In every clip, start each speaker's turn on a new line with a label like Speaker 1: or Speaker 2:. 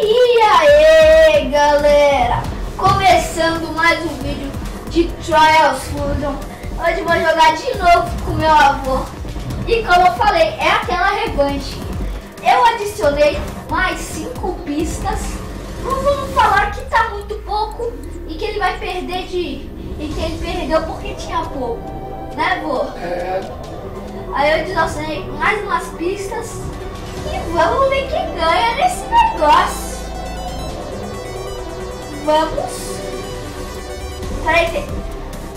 Speaker 1: E aí, galera, começando mais um vídeo de Trials Fusion. Hoje vou jogar de novo com meu avô. E como eu falei, é aquela revanche. Eu adicionei mais 5 pistas. Não vamos falar que tá muito pouco e que ele vai perder e que ele perdeu porque tinha pouco, né, vô? Aí eu adicionei mais umas pistas e vamos ver quem ganha nesse negócio. Vamos. Peraí,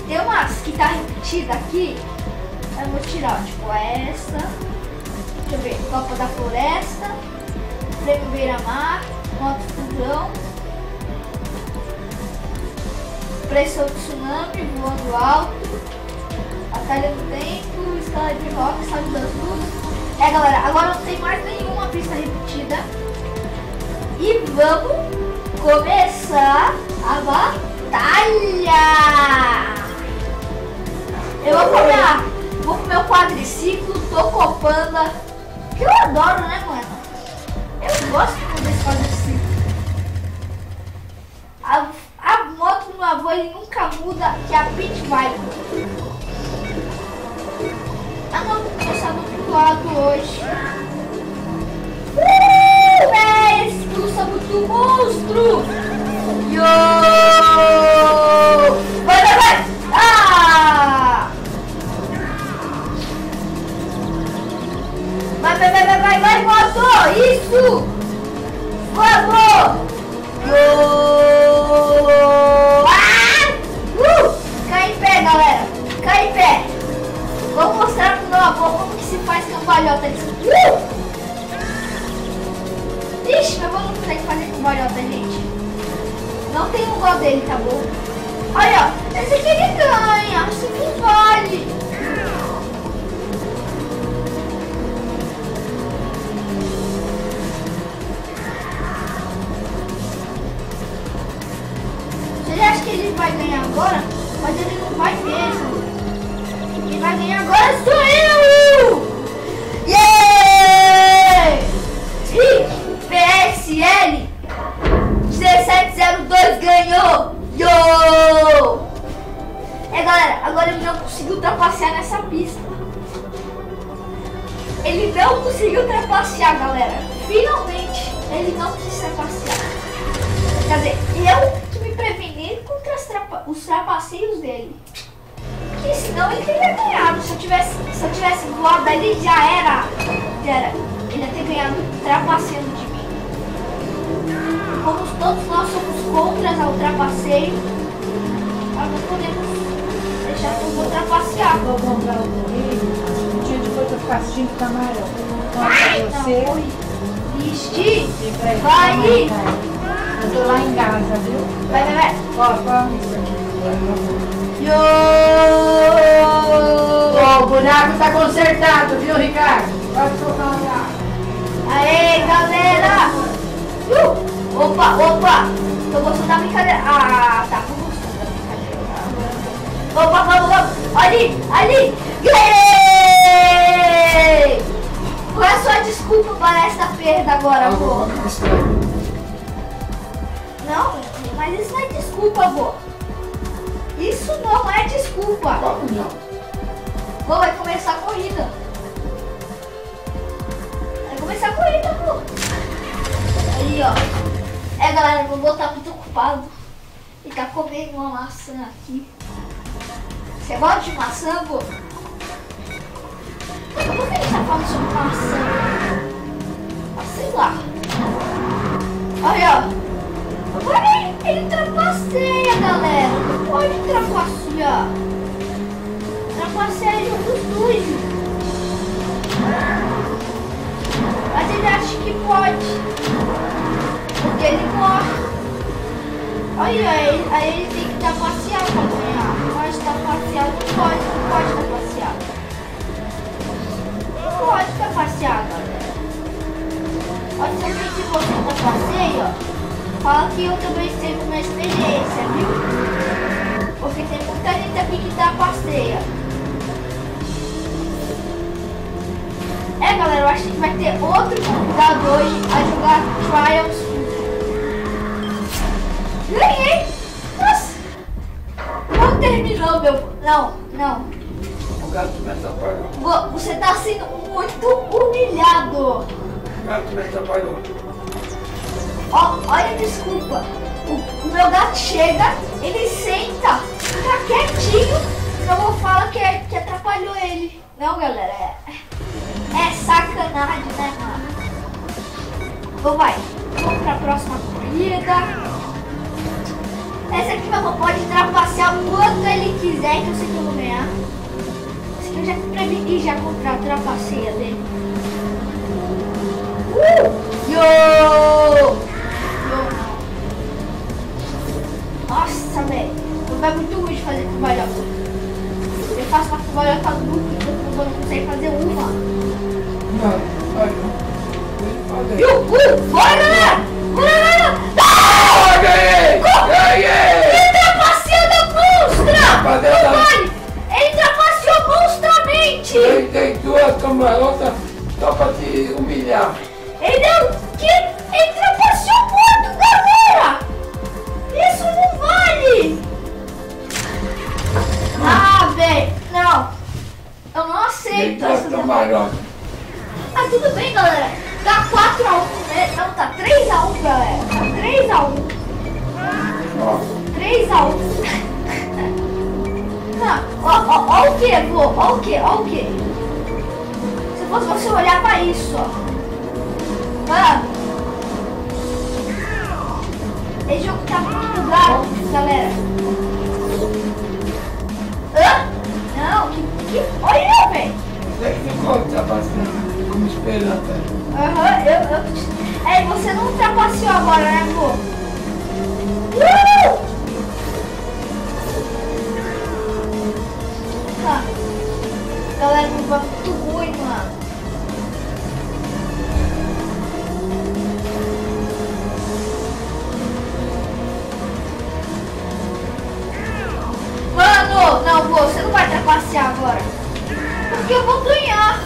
Speaker 1: tem umas que tá repetida aqui. Eu vou tirar, tipo essa. Deixa eu ver, Copa da Floresta, Prêmio Beira-Mar, Moto Fusão, Pressão Tsunami, Voando Alto, Batalha do Tempo, Escala de Rock, Salve das Luzes. Galera, agora não tem mais nenhuma pista repetida. E vamos começar a batalha. Eu vou comer o quadriciclo, Tocopanda, que eu adoro, né, mano? Eu gosto desse quadriciclo. A moto do meu avô, ele nunca muda, que é a Pit Vibe. Ah, não, vou começar do outro lado hoje. Esse Tussa muito monstro! Yo! Vai! Ah! Vai, moto! Isso! Vamos! Yo! Ah! Cai em pé, galera! Cai em pé! Vou mostrar pro meu avô como que se faz cambalhota. Ixi, meu avô não consegue fazer cambalhota, gente. Não tem um igual dele, tá bom? Olha, ó, esse aqui ele ganha, assim que vale. Você acha que ele vai ganhar agora? Mas ele não vai mesmo. Quem vai ganhar agora sou eu! Yeah! PSL 1702 ganhou! Yo! Galera, agora ele não conseguiu trapacear nessa pista. Ele não conseguiu trapacear, galera. Finalmente, ele não quis trapacear. Quer dizer, eu que me preveni contra os trapaceios dele. Porque senão ele teria ganhado. Se eu tivesse voado ali, já era. Ele ia ter ganhado trapaceando de mim. Como todos nós somos contra o trapaceio, nós não podemos deixar que eu vou trapacear.
Speaker 2: Vou comprar o correio. Um dia depois eu ficar assistindo camarão.
Speaker 1: Ai,
Speaker 2: você.
Speaker 1: Vixe, vai!
Speaker 2: Eu tô lá em casa, viu?
Speaker 1: Vai.
Speaker 2: Ó, isso aqui.
Speaker 1: Yo!
Speaker 2: O buraco tá consertado, viu, Ricardo? Pode colocar lá.
Speaker 1: Aê, galera! Opa! Tô gostando da brincadeira. Ah, tá. Tô gostando da brincadeira. Opa, vamos! Ali! Yay! Qual é a sua desculpa para esta perda agora, vô? Não, mas isso não é desculpa, vô. Isso não é desculpa. Vô, vai começar a corrida. Pô. Aí, ó. Galera, meu avô tá muito ocupado. Ele tá comendo uma maçã aqui. Você gosta de maçã, vô? Por que ele tá falando sobre maçã? Ah, sei lá. Olha, ó. Agora ele trapaceia, galera. Não pode trapacear. Trapaceia é jogo sujo. Mas ele acha que pode. Porque ele morre. Olha, aí ele tem que trapacear pra ganhar. Mas trapacear não pode trapacear. Não pode trapacear, galera. Pode ser que você trapaceia, ó. Fala que eu também tenho uma experiência, viu? Porque tem muita gente aqui que trapaceia. Galera, eu acho que vai ter outro convidado hoje a jogar Trials Fusion. Ganhei! Nossa! Não terminou, meu... Não.
Speaker 3: O gato me atrapalhou.
Speaker 1: Você tá sendo muito humilhado.
Speaker 3: O gato me atrapalhou.
Speaker 1: Olha, desculpa. O meu gato chega, ele senta, fica quietinho. Eu vou falar que atrapalhou ele. Não, galera, é sacanagem, né, mano? Então vai, vamos pra próxima corrida. Essa aqui meu avô pode trapacear o quanto ele quiser, que eu sei que eu vou ganhar. Esse aqui eu já preveni já comprar a trapaceia dele. Yo! Nossa, velho. Não é muito ruim de fazer cambalhota. Eu faço uma cambalhota dupla, então eu não consigo fazer uma.
Speaker 3: Não.
Speaker 1: Bora, galera!
Speaker 3: Ah, ganhei!
Speaker 1: Ele trapaceou da monstra!
Speaker 3: Rapaziada.
Speaker 1: Ele trapaceou monstramente!
Speaker 3: Eu dei duas camarotas só pra te humilhar.
Speaker 1: Ele trapaceou muito, galera! Isso não vale! Ah, velho, não! Eu não
Speaker 3: Dei
Speaker 1: aceito
Speaker 3: duas
Speaker 1: essa derrota.
Speaker 3: camarotas.
Speaker 1: Ah, tudo bem, galera. Tá 4-1, né? Não, tá 3-1, galera. Tá 3-1.
Speaker 3: Ó,
Speaker 1: 3-1. Ó o que, vô? Ó o que? Se fosse você olhar pra isso, ó. Mano. Esse jogo tá muito bugado, galera. Hã? Não, olha, velho.
Speaker 3: você que ficou trapaceando, me esperando.
Speaker 1: Aham, você não ultrapassou agora, né, pô? Galera, não vai muito ruim, mano. Mano, não, pô, você não vai trapacear agora. Porque eu vou ganhar.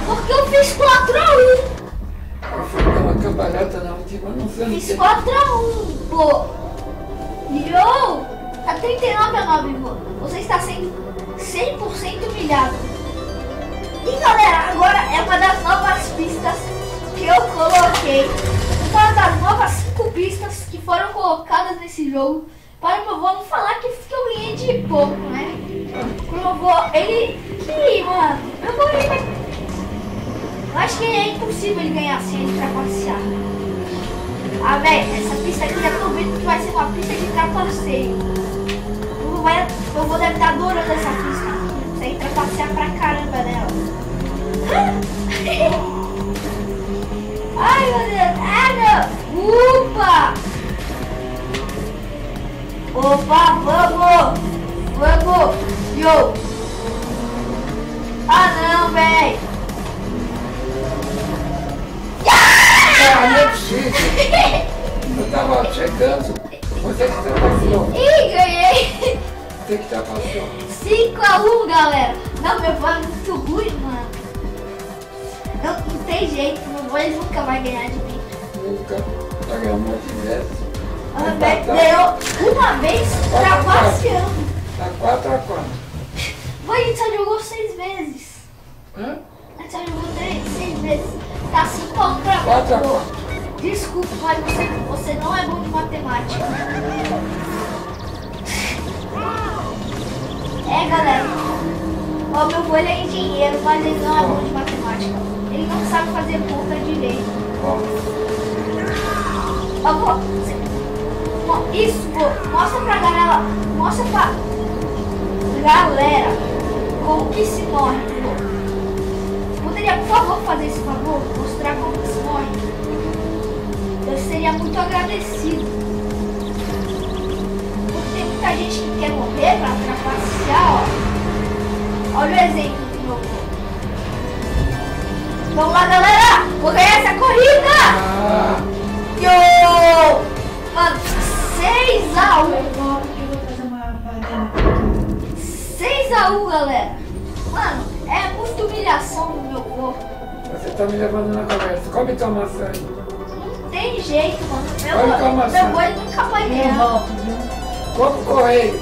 Speaker 1: Porque eu fiz 4-1.
Speaker 3: Eu fui dar uma cambalhota na última, não sei.
Speaker 1: Fiz 4-1, pô. Yo! Tá 39-9, pô. Você está sendo 100% humilhado. E galera, agora é uma das novas pistas que eu coloquei. Uma das novas 5 pistas que foram colocadas nesse jogo. Para o meu avô não falar que eu ganhei de pouco, né? O meu avô, mano, meu avô, ele vai... Eu acho que é impossível ele ganhar sem ele trapacear. Ah, velho, essa pista aqui já tô vendo que vai ser uma pista de trapaceio. Eu vou deve estar adorando essa pista. Consegue trapacear pra caramba nela. Ai, meu Deus. Ah, não. Opa, vamos. Yo. Ah, não, velho.
Speaker 3: Ah, não é possível. Eu tava chegando. Você que trapaceou.
Speaker 1: Ih, ganhei.
Speaker 3: Você que trapaceou.
Speaker 1: 5-1, galera. Não, meu avô é muito ruim, mano. Não tem jeito, meu avô ele nunca vai ganhar de mim.
Speaker 3: Nunca. Vai ganhar um monte de vezes.
Speaker 1: Ganhou uma vez trapaceando.
Speaker 3: Tá 4-4.
Speaker 1: A gente só jogou 6 vezes.
Speaker 3: Hã?
Speaker 1: A gente só jogou 6 vezes. Tá 5-1 pra
Speaker 3: 4-4.
Speaker 1: Desculpa, mas você não é bom de matemática. Galera. Ó, meu avô ele é engenheiro, mas ele não é bom de matemática. Ele não sabe fazer conta direito. Ó, vô, isso, vô, mostra pra galera como que se morre, vô. Poderia, por favor, fazer esse favor? Mostrar como que se morre? Eu seria muito agradecido. Porque tem muita gente que quer morrer pra trapacear, ó. Olha o exemplo do meu avô. Vamos lá, galera! Vou ganhar essa corrida! Yo! Mano, 6-1, galera. Mano, é muita humilhação do meu avô.
Speaker 3: Você tá me levando na conversa. Come tua maçã aí.
Speaker 1: Não tem jeito, mano.
Speaker 3: Olha como assim.
Speaker 1: Meu boi nunca vai ganhar.
Speaker 3: Como correio.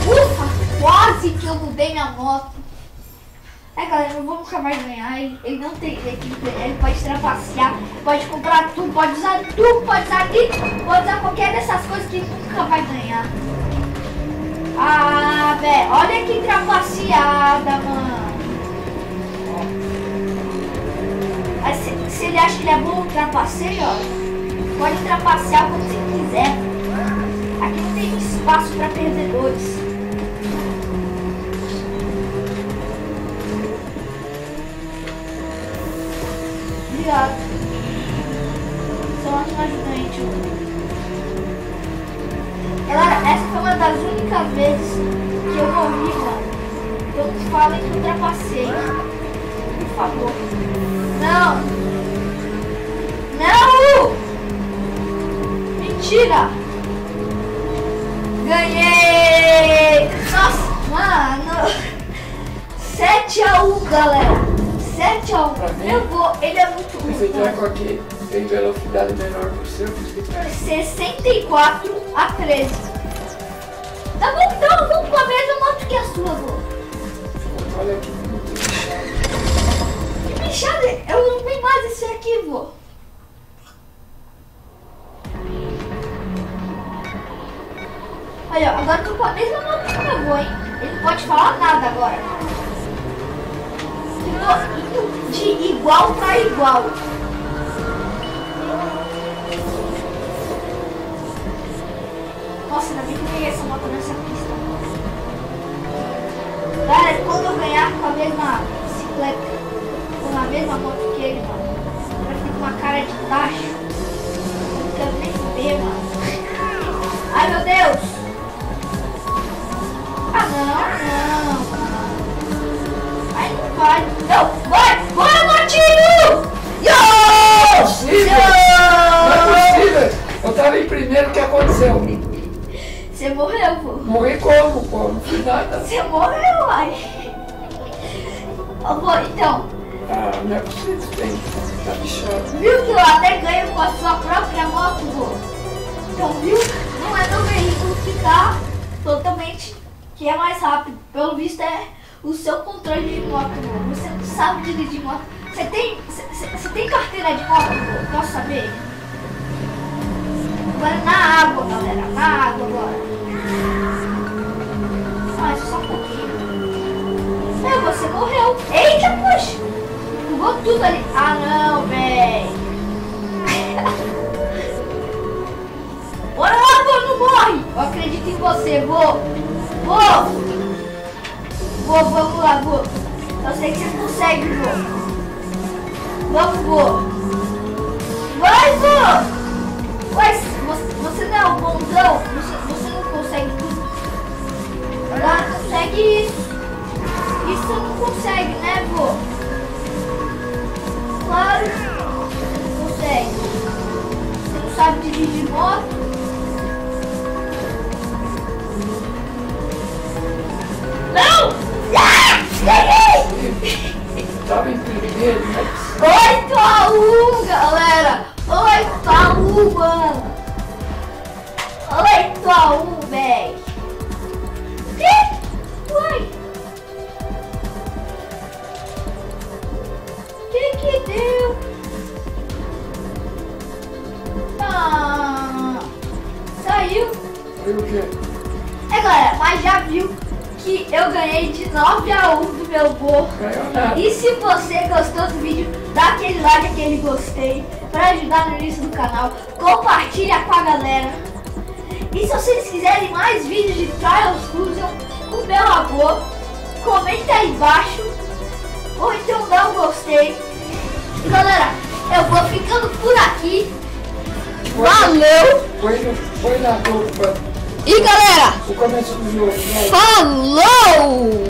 Speaker 1: Ufa, quase que eu mudei minha moto. Galera, eu vou nunca mais ganhar. Ele não tem equipe, ele pode trapacear, pode comprar tudo, pode usar aqui, pode usar qualquer dessas coisas que nunca vai ganhar. Ah, velho, olha que trapaceada, mano. Aí, se ele acha que ele é bom, trapaceia, ó. Pode trapacear quando você quiser. Aqui não tem espaço para perdedores. Obrigado. Sou um ótimo ajudante. Galera, essa foi uma das únicas vezes que eu morri, mano. Todos falam que eu ultrapassei. Por favor. Não! Não! Mentira! Ganhei! Nossa, mano! 7-1, galera! 7-1. Eu vou, ele é muito ruim.
Speaker 3: Esse treco aqui tem velocidade menor que o seu.
Speaker 1: 64-13. Tá bom, então vamos com a mesma moto que a sua, vô.
Speaker 3: Olha aqui.
Speaker 1: Que bichada! Eu não tenho mais esse aqui, vô. Olha, agora eu tô com a mesma moto que meu vô, hein? Ele não pode falar nada agora. Indo de igual para igual. Nossa, ainda bem que eu peguei essa moto nessa pista. Galera, quando eu ganhar com a mesma bicicleta, com a mesma moto que ele, mano, vai ficar com uma cara de tacho. Não quero nem ver, mano. Ai, meu Deus! Ah, não. Ai, não vai. Não, vai! Bora, Motinho! Yo!
Speaker 3: Não é possível! Eu tava em primeiro, o que aconteceu?
Speaker 1: Você morreu, pô.
Speaker 3: Morri como, pô? Não fiz nada.
Speaker 1: Você morreu, ai. Ó, pô, então.
Speaker 3: Ah, não é possível, tem. Tá bichado.
Speaker 1: Viu que eu até ganho com a sua própria moto, pô? Então, viu? Não é meu veículo que tá totalmente... que é mais rápido. Pelo visto é o seu controle de moto, pô. Você não sabe dirigir moto. Você tem carteira de moto, pô? Posso saber? Agora na água, galera. Na água agora. Ah, só um pouquinho. Você morreu. Eita, poxa. Jogou tudo ali. Ah, não, véi. Bora lá, vô, não morre. Eu acredito em você, vô. Vamos lá, vô. Eu sei que você consegue, vô. Vamos, vô. Vai, vô. Mas você não é o bonzão? Você não consegue tudo? Agora consegue isso. Isso não consegue, né, vô? Claro. Você não consegue. Você não sabe dirigir moto? Não! Ah! Ganhei!
Speaker 3: Tava em primeiro, mas...
Speaker 1: 8-1, galera! 8-1, mano! 8-1, véi! Que? Uai! Que deu? Ah! Saiu!
Speaker 3: Foi o quê?
Speaker 1: Galera, mas já viu que eu ganhei de 9-1 do meu vô.
Speaker 3: Ganhou nada.
Speaker 1: E se você gostou do vídeo, dá aquele like, aquele gostei, pra ajudar no início do canal. Compartilha com a galera. E se vocês quiserem mais vídeos de Trials Fusion com meu avô, comenta aí embaixo. Ou então dá um gostei. E galera, eu vou ficando por aqui. Valeu!
Speaker 3: Foi na dúvida.
Speaker 1: E galera,
Speaker 3: O começo do jogo.
Speaker 1: falou!